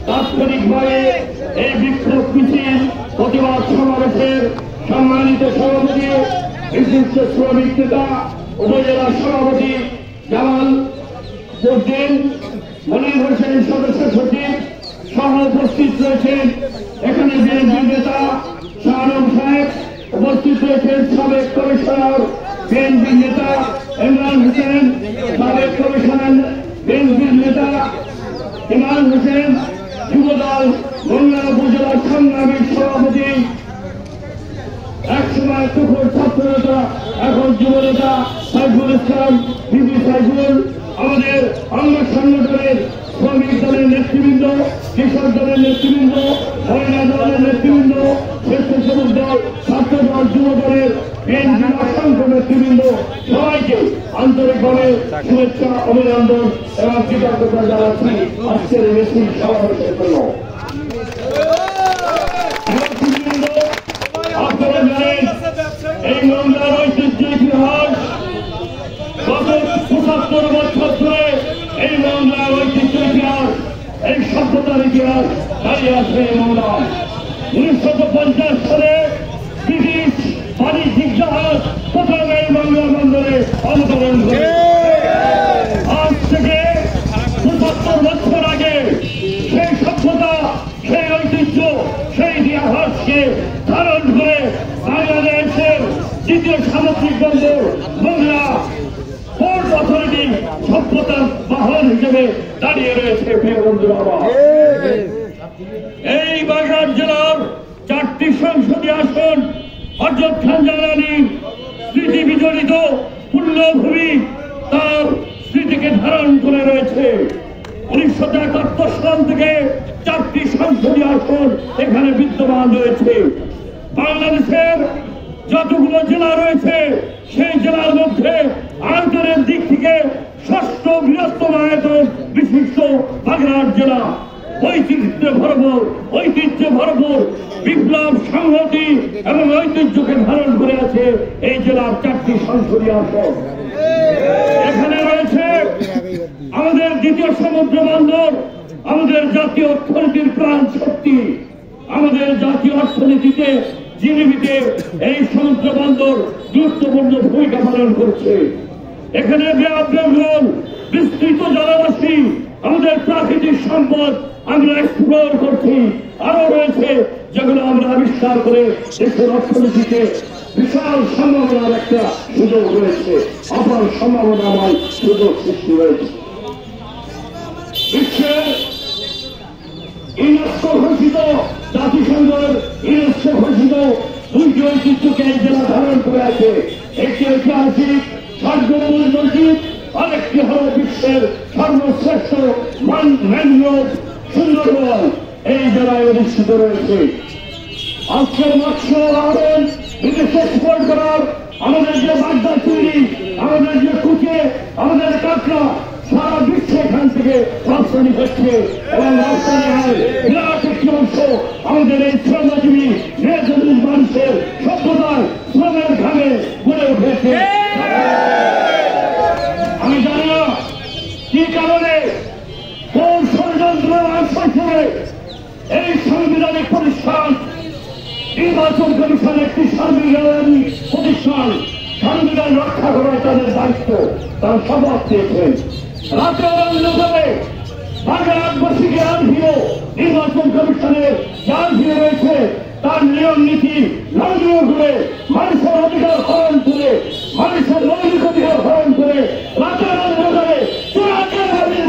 তাৎক্ষণিকভাবে এই বিক্ষোভ মিছিল প্রতিবাদ সমাবেশের সম্মানিত সভাপতি বিশিষ্ট শ্রমিক নেতা উপজেলা সভাপতি জামাল উদ্দিন মনির হোসেন সদস্য সচিব সহ উপস্থিত রয়েছেন এখানে বিএনপি নেতা শাহরুখ সাহেব, উপস্থিত রয়েছেন সাবেক কমিশনার বিএনপি নেতা ইমরান হোসেন, সাবেক কমিশনার বিএনপির নেতা ইমরান হোসেন, যুবদল মংলা উপজেলা সংগ্রামী সভাপতি, একসময় তুখোর ছাত্র নেতা এখন যুব নেতা সাইফুল ইসলাম বিবি সাইফুল, আমাদের অঙ্গ সংগঠনের শ্রমিক দলের নেতৃবৃন্দ, কৃষক দলের নেতৃবৃন্দ, মহিলা দলের নেতৃবৃন্দ, স্বেচ্ছাসেবক দল, ছাত্র দল, যুব দলের বিএনপির অসংখ্য নেতৃবৃন্দ, সবাইকে আন্তরিকভাবে শুভেচ্ছা, অভিনন্দন এবং কৃতজ্ঞতা জানাচ্ছি আজকের এই মিছিল সমাবেশের জন্য। আপনারা জানেন এই মংলার ঐতিহ্য ইতিহাস গত ৭৫ বছর ধরে এই মংলার ঐতিহ্য ইতিহাস, এই সভ্যতার ইতিহাস দাঁড়িয়ে আছে এই মংলা। ১৯৫০ সালে ব্রিটিশ বাণিজ্যিক জাহাজ প্রথম এই মংলা বন্দরে অবতরণ করে। আজ থেকে ৭৫ বছর আগে সেই সভ্যতা, সেই ঐতিহ্য, সেই ইতিহাসকে ধারণ করে বাংলাদেশের দ্বিতীয় সামুদ্রিক বন্দর মংলা পোর্ট অথরিটি সভ্যতার বাহন হিসেবে দাঁড়িয়ে রয়েছে। প্রিয় বন্ধুরা, এই বাগেরহাট জেলার ৪টি সংসদীয় আসন হযরত খান জালালীর স্মৃতি বিজড়িত পুণ্যভূমি, তার স্মৃতিকে ধারণ করে রয়েছে। ১৯৭১ সাল থেকে ৪টি সংসদীয় আসন এখানে বিদ্যমান রয়েছে। বাংলাদেশের যতগুলো জেলা রয়েছে সেই জেলার মধ্যে আয়তনের দিক থেকে ৬ষ্ঠ বৃহত্তম আয়তন বিশিষ্ট বাগেরহাট জেলা। ঐতিহ্যে ভরপুর বিপ্লব, সংহতি এবং ঐতিহ্যকে ধারণ করে আছে এই জেলার ৪টি সংসদীয় আসন। এখানে রয়েছে আমাদের দ্বিতীয় সমুদ্র বন্দর, আমাদের জাতীয় অর্থনীতির প্রাণ শক্তি। আমাদের জাতীয় অর্থনীতিতে, জিডিপিতে এই সমুদ্র বন্দর গুরুত্বপূর্ণ ভূমিকা পালন করছে। এখানে ব্যয়বহুল বিস্তৃত জনবসতি, আমাদের প্রাকৃতিক সম্পদ আমরা এক্সপ্লোর করছি। আরো রয়েছে যেগুলো আমরা আবিষ্কার করে দেশের অর্থনীতিতে বিশাল সম্ভাবনার একটা সুযোগ রয়েছে, অপার সম্ভাবনাময় সুযোগ সৃষ্টি রয়েছে। বিশ্বের ইউনেস্কো ঘোষিত, জাতিসংঘের ইউনেস্কো ঘোষিত 2টি ঐতিহ্যকে এই জেলা ধারণ করে আছে। একটি ঐতিহাসিক ষড়গম্বুজ মসজিদ, আরেকটি হল বিশ্বের সর্বশ্রেষ্ঠ ম্যানগ্রোভ সুন্দরবন এই জেলায় অধিষ্ঠিত রয়েছে। আজকের মৎস্য আহরণ বিদেশে এক্সপোর্ট করার আমাদের যে বাগদা তৈরি, আমাদের যে কুচে, আমাদের কাঁকড়া সারা বিশ্বে এখান থেকে রপ্তানি হচ্ছে এবং রপ্তানি হয় বিরাট একটি অংশ আমাদের এই শ্রমজীবী মেধাবী মানুষের সভ্যতার শ্রমের ঘামে গড়ে উঠেছে। আমি জানি না কি কারণে, কোন ষড়যন্ত্র আশ্বাসনে এই সাংবিধানিক প্রতিষ্ঠান, নির্বাচন কমিশন একটি সাংবিধানিক প্রতিষ্ঠান, সংবিধান রক্ষা করার তাদের দায়িত্ব, তারা শপথ নিয়েছেন। রাতের অন্ধকারে বাগেরহাটবাসীকে আনভিও নির্বাচন কমিশনের যে আনভিও রয়েছে তার নিয়ম নীতি লঙ্ঘন করে মানুষের